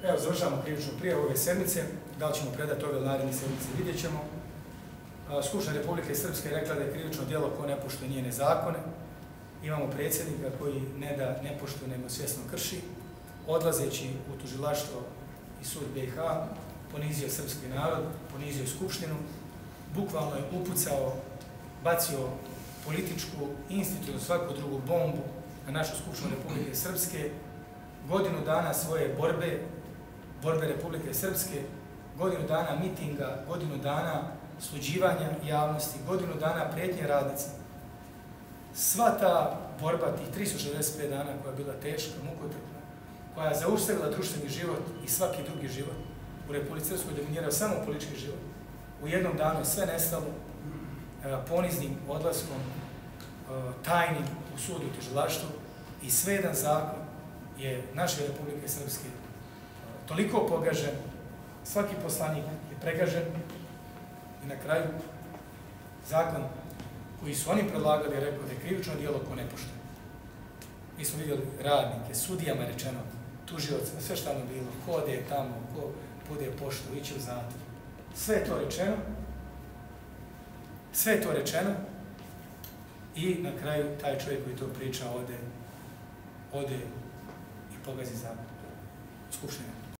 Evo, završavamo krivičnu prijavu ove sedmice. Da li ćemo predati ove naredne sedmice, vidjet ćemo. Skupština Republike Srpske je rekla da je krivično djelo ko ne poštuje njene zakone. Imamo predsjednika koji ne da ne poštuje, nego svjesno krši. Odlazeći u tužilaštvo i sud BiH, ponizio srpski narod, ponizio Skupštinu, bukvalno je upucao, bacio političku, institucionalnu, svaku drugu bombu na našu Skupštinu Republike Srpske. Godinu dana svoje borbe Republike Srpske, godinu dana mitinga, godinu dana sluđivanja javnosti, godinu dana prijetnje radnicima. Sva ta borba, tih 365 dana koja je bila teška, mukotrpna, koja je zaustavila društveni život i svaki drugi život u Republici Srpskoj, dominirao samo politički život. U jednom danu je sve nestalo, poniznim odlaskom, tajnim u sudu i tužilaštvu, i sve jedan zakon je naše Republike Srpske toliko pogažen, svaki poslanik je pregažen, i na kraju zakon koji su oni predlagali je rekao da je krivično djelo ko ne poštuje. Mi smo vidjeli radnike, sudijama rečeno, tužiocima, sve što ono bilo, ko ode tamo, ko bude pošto, iće u zatvor. Sve je to rečeno, i na kraju taj čovjek koji to priča ode i pogazi zakon Skupštine.